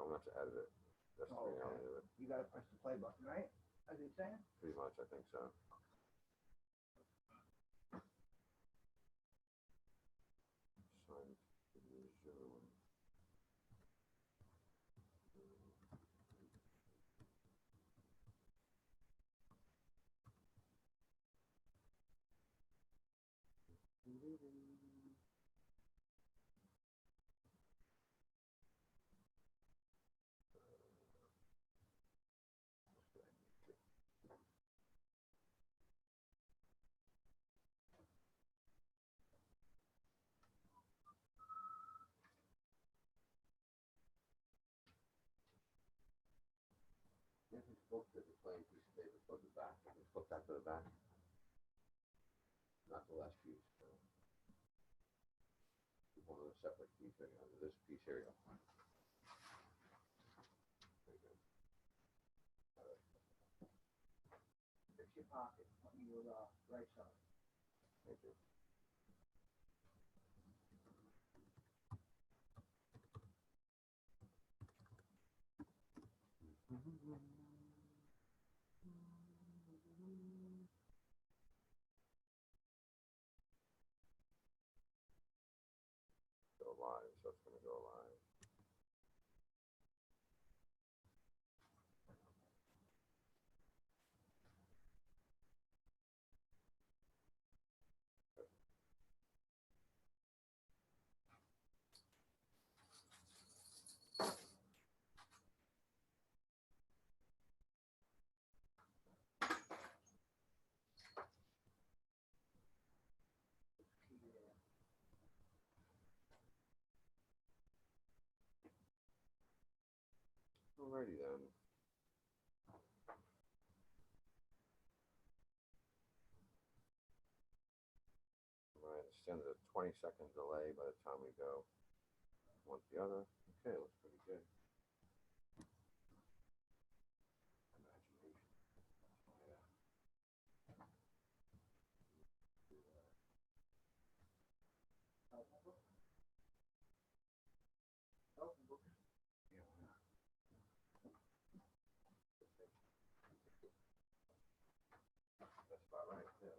I'm gonna have to edit it. That's the reality of it. You gotta press the play button, right? As you're saying? Pretty much, I think so. Sign to Zoom. If you flip to the plain piece of paper, flip it back. Just flip that to the back. Not the last piece. One of the separate piece here. This piece here. Very good. Fix your pocket on your right side. Thank you. Go live, so it's gonna go live. Alrighty then. Alright, extended a 20-second delay by the time we go one to the other. Okay, looks pretty good. Imagination. Yeah. That's about right, too.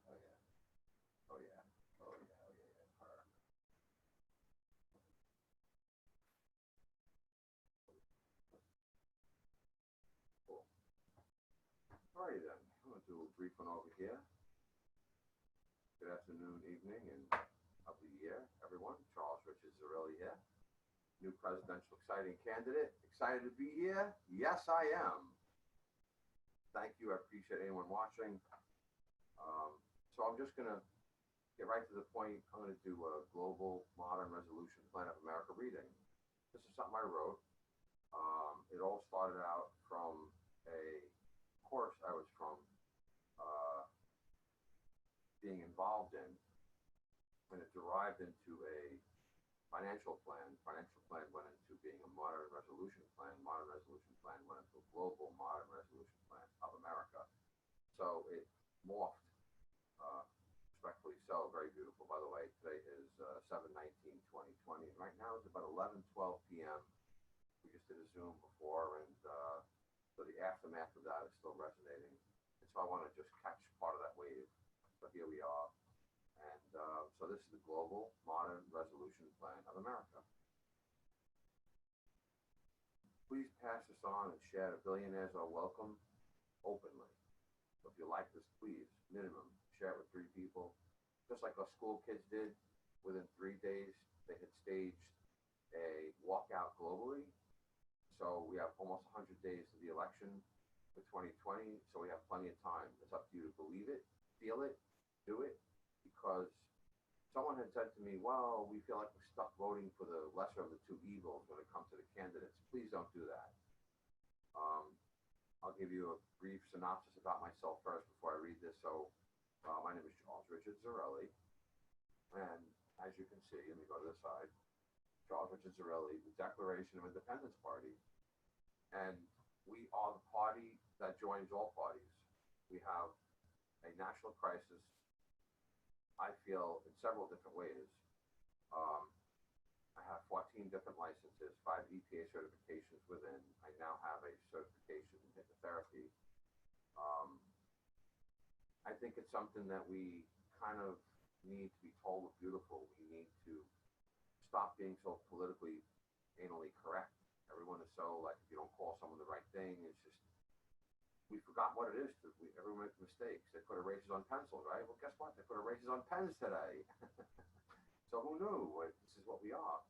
Oh yeah. Oh yeah. Oh yeah. Her. Cool. Alrighty then. I'm gonna do a brief one over here. Good afternoon, evening, and happy year, everyone. Charles Richard Zarelli here. New presidential exciting candidate. Excited to be here? Yes, I am. Thank you. I appreciate anyone watching. So I'm just gonna get right to the point. I'm gonna do a global modern resolution plan of America reading. This is something I wrote. It all started out from a course I was from being involved in, when it derived into a financial plan. Financial plan went into being a modern resolution plan. Modern resolution plan went into a global modern resolution plan of America. So it morphed, respectfully so. Very beautiful, by the way. Today is 7/19/2020. Right now it's about 11:12 p.m. We just did a Zoom before, and so the aftermath of that is still resonating. And so I want to just catch part of that wave. So here we are. And so this is the Global Modern Resolution Plan of America. Please pass this on and share it. Billionaires are welcome openly. So if you like this, please, minimum, share it with 3 people. Just like our school kids did, within 3 days, they had staged a walkout globally. So we have almost 100 days to the election for 2020. So we have plenty of time. It's up to you to believe it, feel it, do it. Because someone had said to me, well, we feel like we're stuck voting for the lesser of the 2 evils when it comes to the candidates. Please don't do that. I'll give you a brief synopsis about myself first before I read this. So my name is Charles Richard Zarelli. And as you can see, let me go to this side. Charles Richard Zarelli, the Declaration of Independence Party. And we are the party that joins all parties. We have a national crisis, I feel, in several different ways. Um, I have 14 different licenses, 5 EPA certifications within. I now have a certification in hypnotherapy. Um, I think it's something that we kind of need to be told we're beautiful. We need to stop being so politically anally correct. Everyone is so like, if you don't call someone the right thing, it's just, we forgot what it is. Everyone makes mistakes. They put erasers on pencils, right? Well, guess what? They put erasers on pens today. So who knew? This is what we are.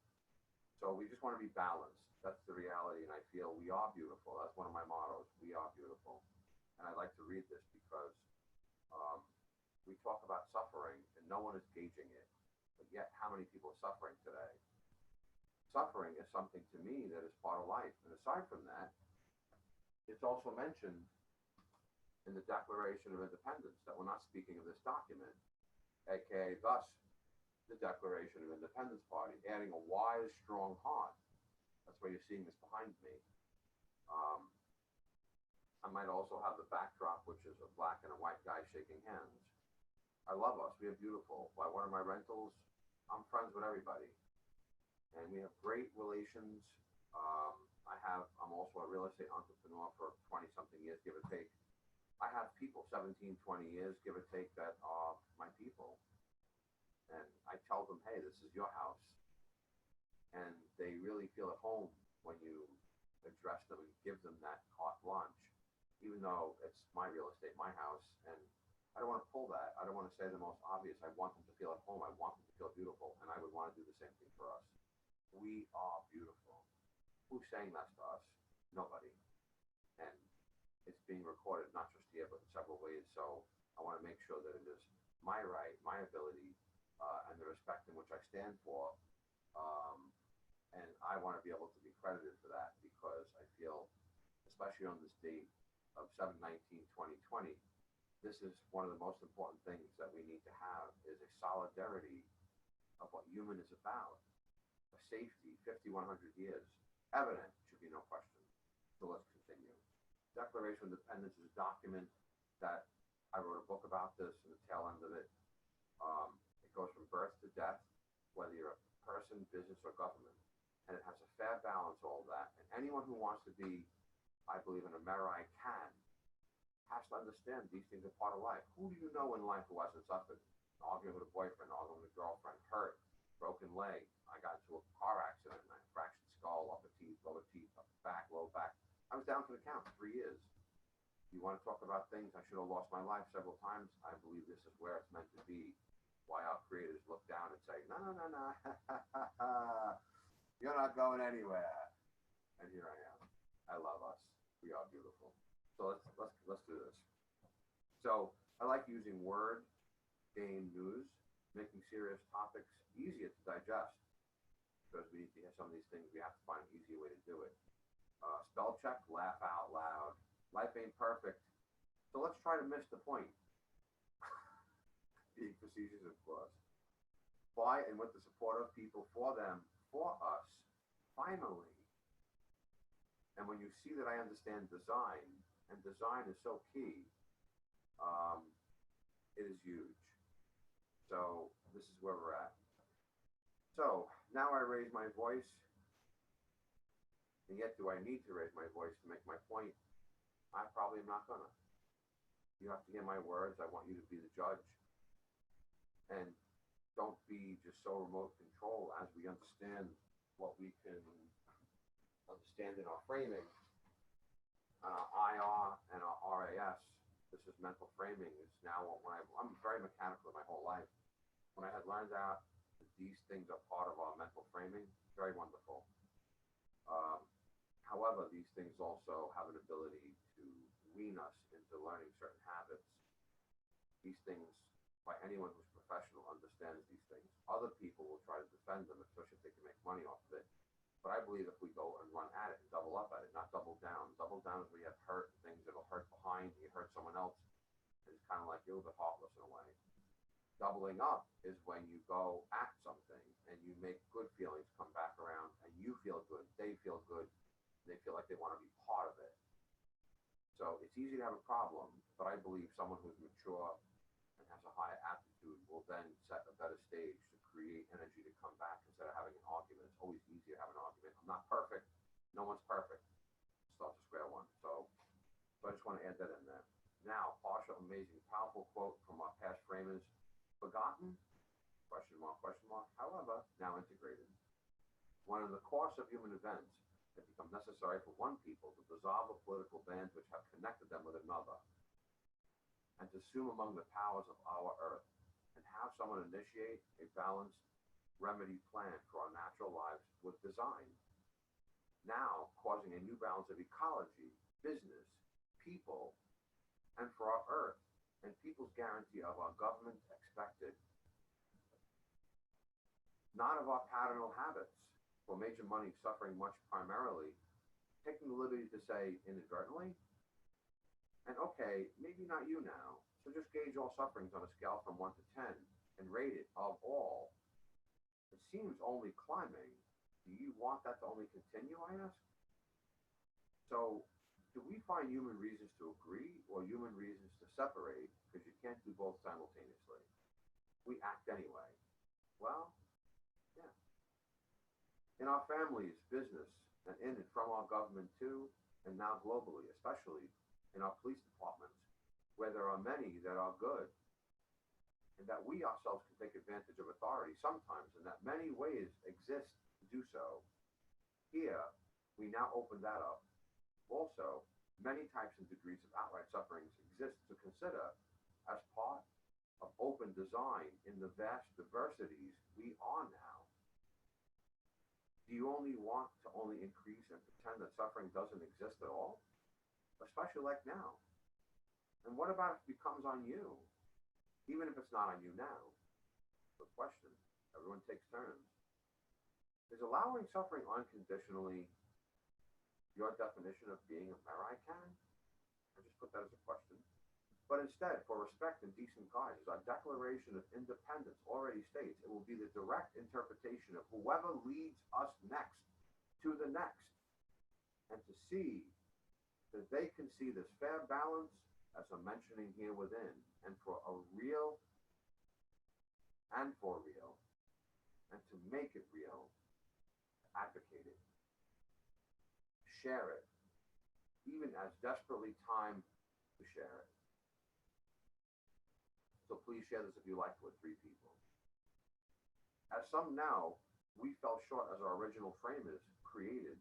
So we just want to be balanced. That's the reality. And I feel we are beautiful. That's one of my mottos. We are beautiful. And I like to read this because we talk about suffering and no one is gauging it. But yet, how many people are suffering today? Suffering is something to me that is part of life. And aside from that, it's also mentioned in the Declaration of Independence that we're not speaking of this document, aka thus the Declaration of Independence Party, adding a wise, strong heart. That's why you're seeing this behind me. I might also have the backdrop, which is a black and a white guy shaking hands. I love us. We are beautiful. By one of my rentals, I'm friends with everybody. And we have great relations. I'm also a real estate entrepreneur for 20-something years, give or take. I have people, 17, 20 years, give or take, that are my people. And I tell them, hey, this is your house. And they really feel at home when you address them and give them that carte blanche, even though it's my real estate, my house. And I don't want to pull that. I don't want to say the most obvious. I want them to feel at home. I want them to feel beautiful. And I would want to do the same thing for us. We are beautiful. Who's saying that to us? Nobody. And it's being recorded, not just here, but in several ways. So I want to make sure that it is my right, my ability, and the respect in which I stand for. And I want to be able to be credited for that because I feel, especially on this date of 7/19/2020, this is one of the most important things that we need to have is a solidarity of what human is about. A safety, 5,100 years, evident, should be no question. So let's continue. Declaration of Independence is a document that I wrote a book about this and the tail end of it. It goes from birth to death, whether you're a person, business, or government. And it has a fair balance of all that. And anyone who wants to be, I believe, an American has to understand these things are part of life. Who do you know in life who hasn't suffered? Arguing with a boyfriend, arguing with a girlfriend, hurt, broken leg. I got into a car accident, and I fractured skull, upper teeth, upper back, low back. I was down for the count 3 years. You want to talk about things, I should have lost my life several times. I believe this is where it's meant to be. Why our creators look down and say, no, you're not going anywhere. And here I am. I love us. We are beautiful. So let's do this. So I like using word, game, news, making serious topics easier to digest. Because we need to hear some of these things, we have to find an easier way to do it. Spell check, laugh out loud. Life ain't perfect. So let's try to miss the point. Being facetious, of course. By and with the support of people, for them, for us, finally. And when you see that I understand design, and design is so key, it is huge. So this is where we're at. So now I raise my voice, and yet do I need to raise my voice to make my point? I probably am not gonna. You have to hear my words. I want you to be the judge. And don't be just so remote control as we understand what we can understand in our framing. IR and our RAS, this is mental framing, is now when I'm very mechanical in my whole life. When I had learned out that these things are part of our mental framing, very wonderful. However, these things also have an ability to wean us into learning certain habits. These things, by anyone who's professional, understands these things. Other people will try to defend them, especially if they can make money off of it. But I believe if we go and run at it and double up at it, not double down is where you have hurt and things that'll hurt behind, you hurt someone else. It's kind of like you're a little bit heartless in a way. Doubling up is when you go at something and you make good feelings come back around and you feel good, they feel good, they feel like they want to be part of it. So it's easy to have a problem, but I believe someone who's mature and has a high aptitude will then set a better stage to create energy to come back instead of having an argument. It's always easier to have an argument. I'm not perfect. No one's perfect. Start to square one. So I just want to add that in there. Now, partial, amazing, powerful quote from our past framers. Forgotten? Question mark, question mark. However, now integrated. One of the course of human events that become necessary for one people to dissolve the political bands which have connected them with another, and to assume among the powers of our earth, and have someone initiate a balanced remedy plan for our natural lives with design, now causing a new balance of ecology, business, people, and for our earth, and people's guarantee of our government expected, not of our paternal habits, for major money suffering much primarily, taking the liberty to say inadvertently, and okay, maybe not you now, so just gauge all sufferings on a scale from 1 to 10 and rate it of all. It seems only climbing. Do you want that to only continue, I ask? So, do we find human reasons to agree or human reasons to separate? Because you can't do both simultaneously. We act anyway. Well, yeah. In our families, business, and in and from our government too, and now globally, especially in our police departments, where there are many that are good, and that we ourselves can take advantage of authority sometimes, and that many ways exist to do so. Here, we now open that up. Also, many types and degrees of outright sufferings exist to consider as part of open design in the vast diversities we are now. Do you only want to only increase and pretend that suffering doesn't exist at all? Especially like now. And what about if it becomes on you? Even if it's not on you now. Good question. Everyone takes turns. Is allowing suffering unconditionally your definition of being American? I just put that as a question. But instead, for respect and decent causes, our Declaration of Independence already states it will be the direct interpretation of whoever leads us next to the next, and to see that they can see this fair balance as I'm mentioning here within, and for real, and to make it real, advocate it, share it, even as desperately time to share it. So please share this if you like with 3 people. As some now, we fell short as our original framers created.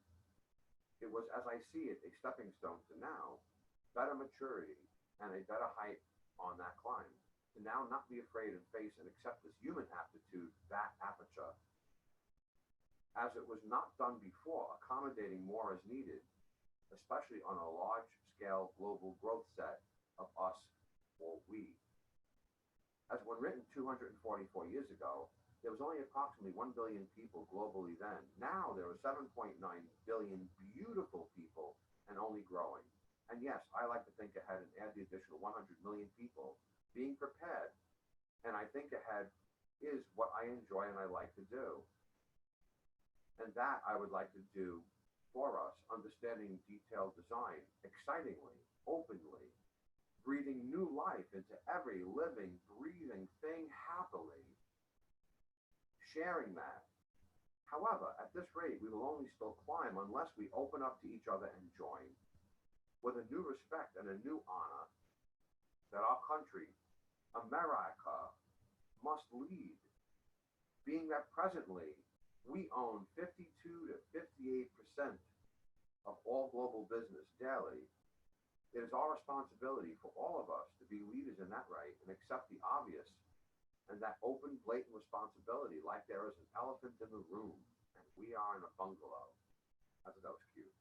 It was, as I see it, a stepping stone to now, better maturity, and a better height on that climb, to now not be afraid and face and accept this human aptitude, that aperture, as it was not done before, accommodating more as needed, especially on a large-scale global growth set of us or we. As when written 244 years ago, there was only approximately 1 billion people globally then. Now there are 7.9 billion beautiful people and only growing. And yes, I like to think ahead and add the additional 100 million people being prepared. And I think ahead is what I enjoy and I like to do. And that I would like to do for us, understanding detailed design, excitingly, openly, breathing new life into every living, breathing thing happily, sharing that. However, at this rate, we will only still climb unless we open up to each other and join with a new respect and a new honor that our country, America, must lead, being that presently we own 52 to 58% of all global business daily. It is our responsibility for all of us to be leaders in that right and accept the obvious and that open, blatant responsibility, like there is an elephant in the room and we are in a bungalow. I thought that was cute.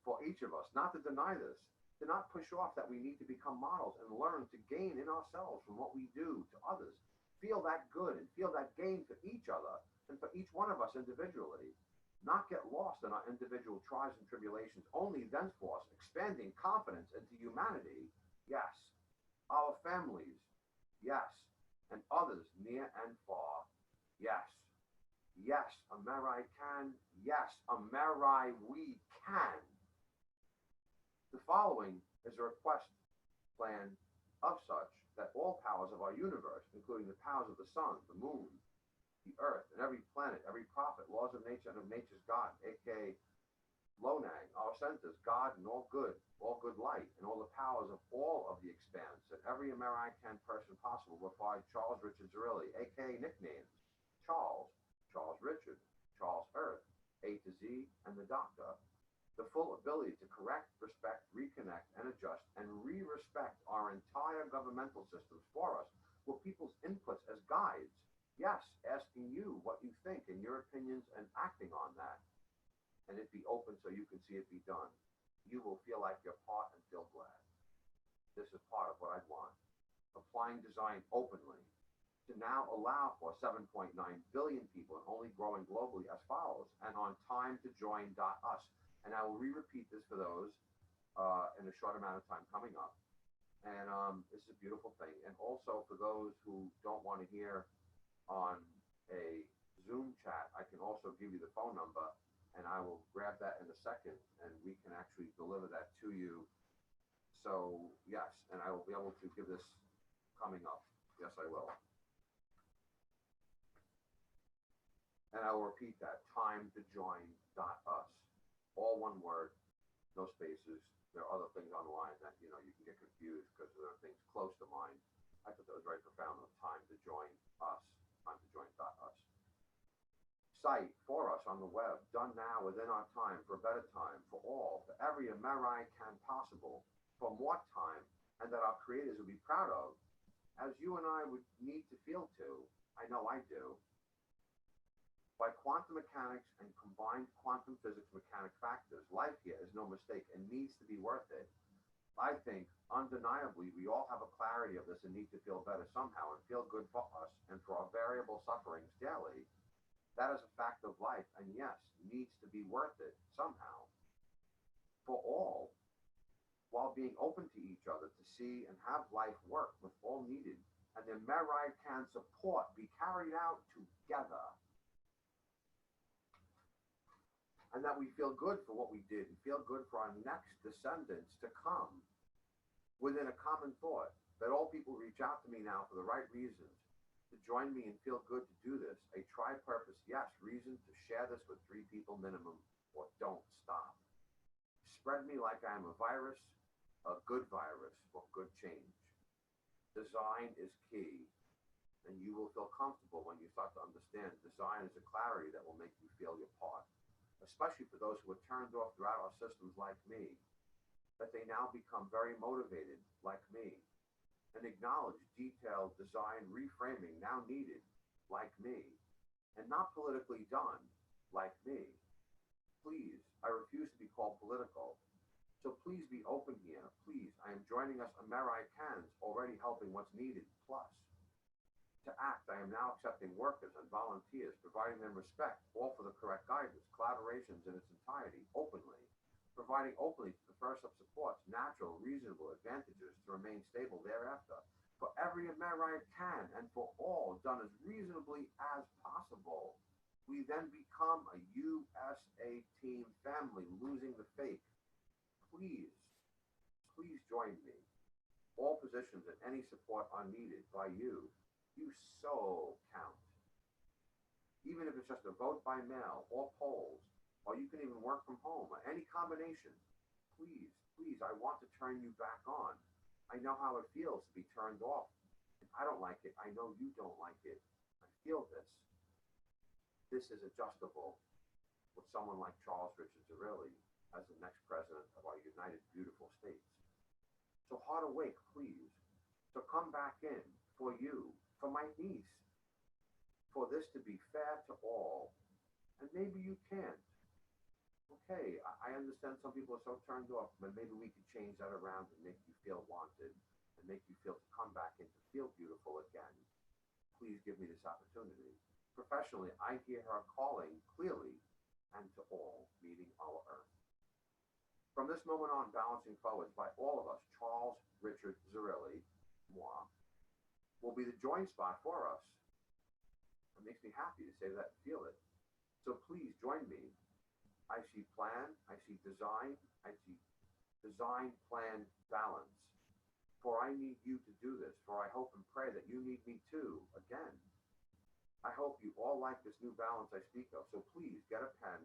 For each of us, not to deny this, to not push off that we need to become models and learn to gain in ourselves from what we do to others. Feel that good and feel that gain for each other and for each one of us individually. Not get lost in our individual trials and tribulations, only thenceforth expanding confidence into humanity, yes, our families, yes, and others near and far, yes, yes, Ameri can, yes, Ameri we can. The following is a request plan of such that all powers of our universe, including the powers of the sun, the moon, the earth, and every planet, every prophet, laws of nature and of nature's God, aka Lonang, our centers, God and all good light, and all the powers of all of the expanse, and every American person possible will find Charles Richard Zerilli, aka nicknames Charles, Charles Richard, Charles Earth, A to Z, and the Doctor, the full ability to correct, respect, reconnect, and adjust, and re-respect our entire governmental systems for us with people's inputs as guides. Yes, asking you what you think and your opinions and acting on that. And it be open so you can see it be done. You will feel like you're part and feel glad. This is part of what I'd want. Applying design openly to now allow for 7.9 billion people and only growing globally as follows, and on time to join.us. And I will re-repeat this for those in a short amount of time coming up. And this is a beautiful thing. And also for those who don't want to hear on a Zoom chat, I can also give you the phone number, and I will grab that in a second, and we can actually deliver that to you. So yes, and I will be able to give this coming up. Yes, I will. And I will repeat that, time to join.us. All one word, no spaces. There are other things on the line that, you can get confused because there are things close to mine. I thought that was very profound. Time to join us, time to join.us. Site for us on the web, done now within our time, for a better time, for all, for every American possible, from what time, and that our creators will be proud of, as you and I would need to feel too. I know I do. By quantum mechanics and combined quantum physics mechanic factors, life here is no mistake and needs to be worth it. I think undeniably we all have a clarity of this and need to feel better somehow and feel good for us and for our variable sufferings daily. That is a fact of life, and yes, needs to be worth it somehow. For all, while being open to each other to see and have life work with all needed, and the American support be carried out together. And that we feel good for what we did and feel good for our next descendants to come within a common thought that all people reach out to me now for the right reasons to join me and feel good to do this. A tri-purpose, yes, reason to share this with 3 people minimum, or don't stop. Spread me like I am a virus, a good virus for good change. Design is key, and you will feel comfortable when you start to understand design is a clarity that will make you feel your part. Especially for those who are turned off throughout our systems like me, that they now become very motivated like me, and acknowledge detailed design reframing now needed like me, and not politically done like me. Please, I refuse to be called political, so please be open here. Please, I am joining us Americans already helping what's needed, plus. To act, I am now accepting workers and volunteers, providing them respect, all for the correct guidance, collaborations in its entirety, openly, providing openly to the first of supports, natural, reasonable advantages to remain stable thereafter, for every American and for all done as reasonably as possible. We then become a USA team family, losing the fake. Please, please join me. All positions and any support are needed by you. You so count. Even if it's just a vote by mail or polls, or you can even work from home, or any combination. Please, please, I want to turn you back on. I know how it feels to be turned off. And I don't like it. I know you don't like it. I feel this. This is adjustable with someone like Charles Richard Zerilli as the next president of our United Beautiful States. So heart awake, please. So come back in for you. For my niece, for this to be fair to all, and maybe you can't. Okay, I understand some people are so turned off, but maybe we could change that around and make you feel wanted, and make you feel to come back in to feel beautiful again. Please give me this opportunity. Professionally, I hear her calling clearly and to all, meeting our Earth. From this moment on, balancing forwards by all of us, Charles Richard Zerilli, moi, will be the join spot for us. It makes me happy to say that and feel it. So please join me. I see plan, I see design, I see design, plan, balance. For I need you to do this, for I hope and pray that you need me too, again. I hope you all like this new balance I speak of, so please get a pen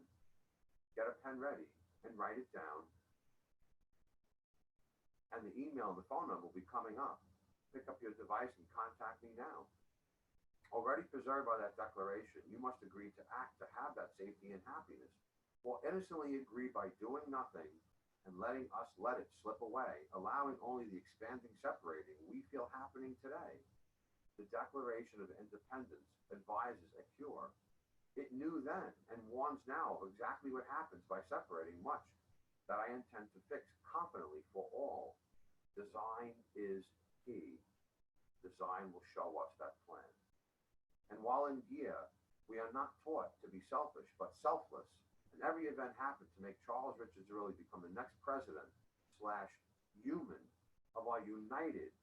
ready, and write it down. And the email and the phone number will be coming up. Pick up your device and contact me now. Already preserved by that declaration, you must agree to act to have that safety and happiness, or innocently agree by doing nothing and letting us let it slip away, allowing only the expanding separating we feel happening today. The Declaration of Independence advises a cure. It knew then and warns now of exactly what happens by separating much that I intend to fix confidently for all. Design is key. Design will show us that plan. And while in gear, we are not taught to be selfish, but selfless. And every event happened to make Charles Richard Zerilli become the next president/human of our United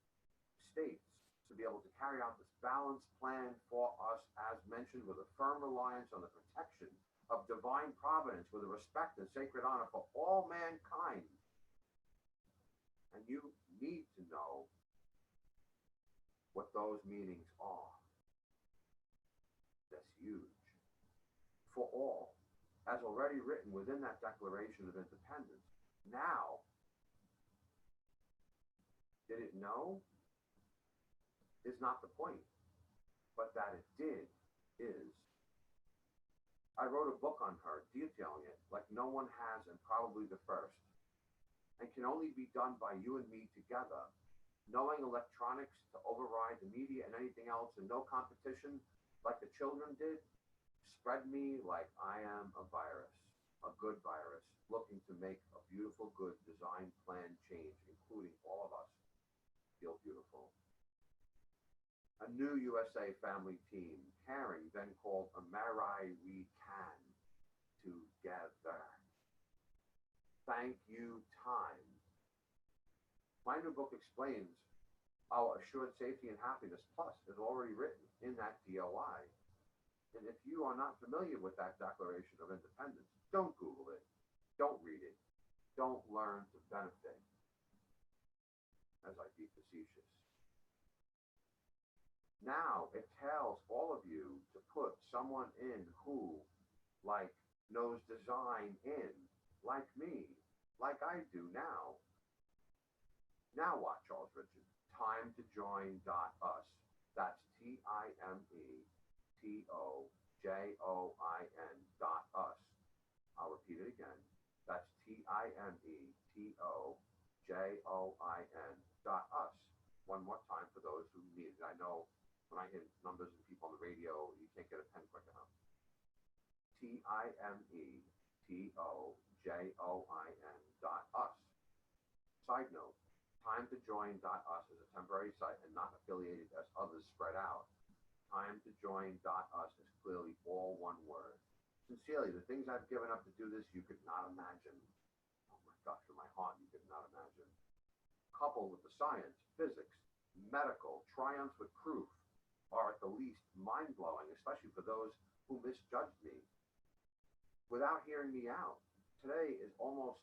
States, to be able to carry out this balanced plan for us, as mentioned, with a firm reliance on the protection of divine providence, with a respect and sacred honor for all mankind. And you need to know what those meanings are. That's huge. For all, as already written within that Declaration of Independence. Now, did it know? Is not the point, but that it did is. I wrote a book on her, detailing it like no one has, and probably the first, and can only be done by you and me together, knowing electronics to override the media and anything else, and no competition like the children did. Spread me like I am a virus, a good virus, looking to make a beautiful, good design plan change, including all of us feel beautiful. A new USA family team, caring, then called Amari We Can, together. Thank you, time. My new book explains our assured safety and happiness plus is already written in that DOI. And if you are not familiar with that Declaration of Independence, don't Google it, don't read it, don't learn to benefit, as I be facetious. Now it tells all of you to put someone in who, like, knows design in, like me, like I do now. Now what, Charles Richard? Time to join.us. That's TIMETOJOIN.us. I'll repeat it again. That's TIMETOJOIN.us. One more time for those who need it. I know when I hit numbers and people on the radio, you can't get a pen quick enough. TIMETOJOIN.us. Side note, time to join.us is a temporary site and not affiliated as others spread out. Time to join.us is clearly all one word. Sincerely, the things I've given up to do this, you could not imagine. Oh my gosh, in my heart, you could not imagine. Coupled with the science, physics, medical, triumphs with proof, are at the least mind-blowing, especially for those who misjudged me. Without hearing me out, today is almost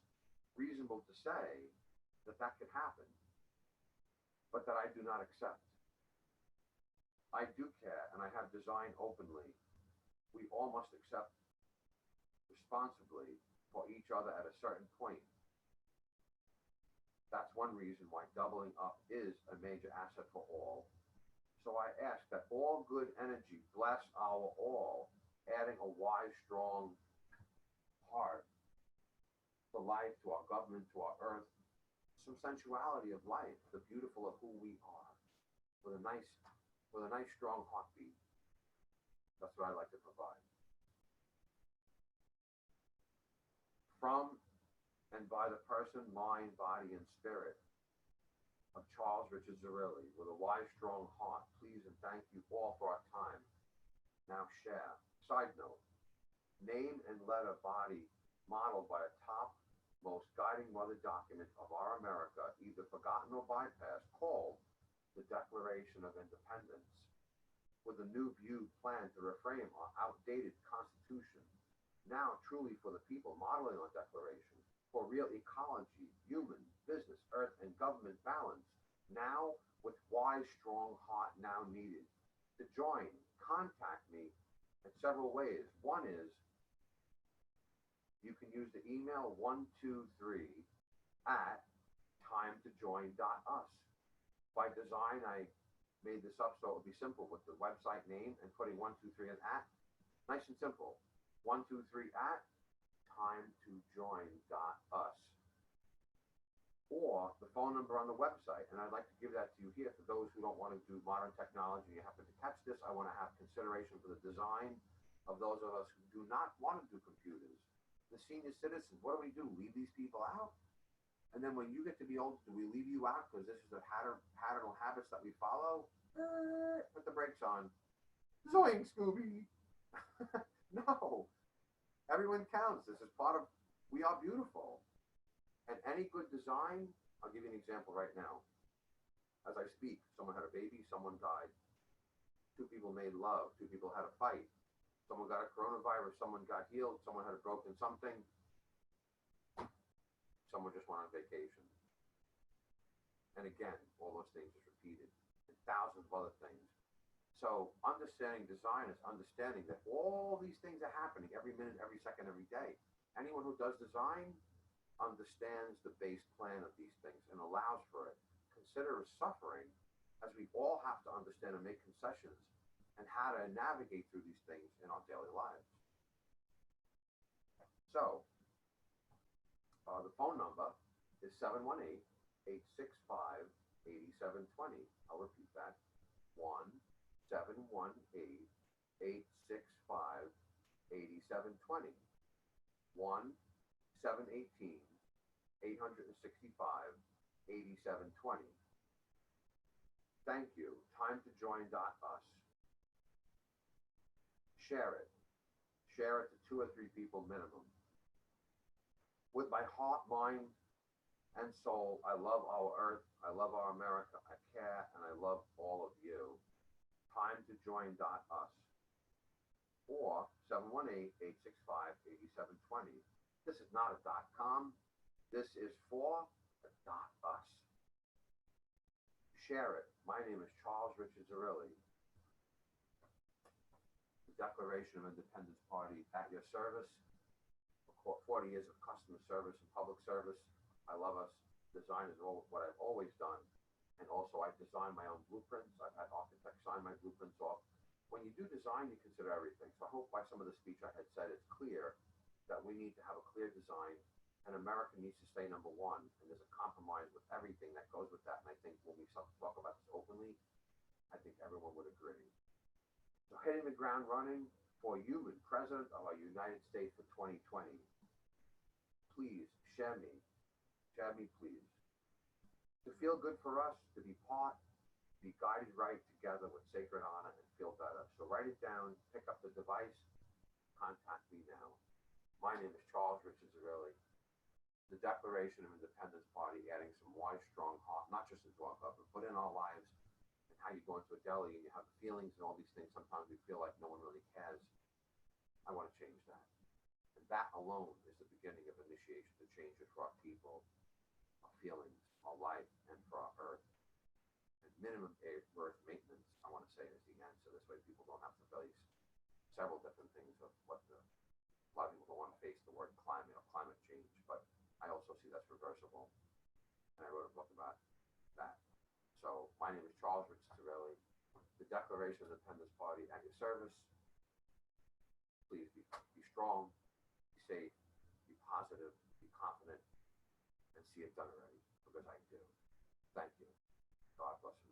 reasonable to say that that could happen, but that I do not accept. I do care, and I have designed openly. We all must accept responsibly for each other at a certain point. That's one reason why doubling up is a major asset for all. So I ask that all good energy bless our all, adding a wise, strong heart to life, to our government, to our earth, some sensuality of life, the beautiful of who we are, with a nice, strong heartbeat. That's what I like to provide. From and by the person, mind, body, and spirit of Charles Richard Zerilli, with a wise, strong heart, please and thank you all for our time. Now share. Side note, name and letter body modeled by a top most guiding mother document of our America, either forgotten or bypassed, called the Declaration of Independence, with a new view planned to reframe our outdated Constitution, now truly for the people, modeling our Declaration, for real ecology, human, business, earth, and government balance, now with wise, strong heart now needed. To join, contact me in several ways. One is you can use the email 123 at timetojoin.us. By design, I made this up so it would be simple with the website name and putting 123 and at. Nice and simple. 123 at timetojoin.us. Or the phone number on the website, and I'd like to give that to you here for those who don't want to do modern technology. You happen to catch this. I want to have consideration for the design of those of us who do not want to do computers. The senior citizens, what do? Leave these people out? And then when you get to be old, do we leave you out because this is the patternal habits that we follow? Put the brakes on. Zoing, Scooby. No. Everyone counts. This is part of, we are beautiful. And any good design, I'll give you an example right now. As I speak, someone had a baby, someone died. Two people made love, two people had a fight. Someone got a coronavirus, someone got healed, someone had a broken something. Someone just went on vacation. And again, all those things is repeated. And thousands of other things. So understanding design is understanding that all these things are happening every minute, every second, every day. Anyone who does design understands the base plan of these things and allows for it. Consider suffering, as we all have to understand and make concessions and how to navigate through these things in our daily lives. So, the phone number is 718-865-8720. I'll repeat that. 1-718-865-8720. 1-718-865-8720. Thank you. Timetojoin.us. Share it. Share it to 2 or 3 people minimum. With my heart, mind, and soul, I love our earth. I love our America. I care, and I love all of you. Timetojoin.us. Or 718-865-8720. This is not a .com. This is for a .us. Share it. My name is Charles Richard Zerilli. The Declaration of Independence Party at your service. 40 years of customer service and public service. I love us. Design is what I've always done. And also I design my own blueprints. I've had architects sign my blueprints off. When you do design, you consider everything. So I hope by some of the speech I had said, it's clear that we need to have a clear design, and America needs to stay number one. And there's a compromise with everything that goes with that. And I think when we talk about this openly, I think everyone would agree. So hitting the ground running for you and President of our United States for 2020. Please share me. Share me, please. To feel good for us, to be part, be guided right together with sacred honor and feel better. So write it down, pick up the device, contact me now. My name is Charles Richard Zerilli. The Declaration of Independence Party, adding some wise, strong heart, not just into our government, but in our lives, and how you go into a deli and you have the feelings and all these things. Sometimes we feel like no one really cares. I want to change that. And that alone is the beginning of initiation to change it for our people, our feelings, our life, and for our earth. And minimum earth maintenance, I want to say, is the answer. This way people don't have to face several different things of what a lot of people don't want to face the word climate or climate change, but I also see that's reversible. And I wrote a book about that. So my name is Charles Richard Zerilli. The Declaration of Independence Party at your service. Please be strong, be safe, be positive, be confident, and see it done already, because I do. Thank you. God bless you.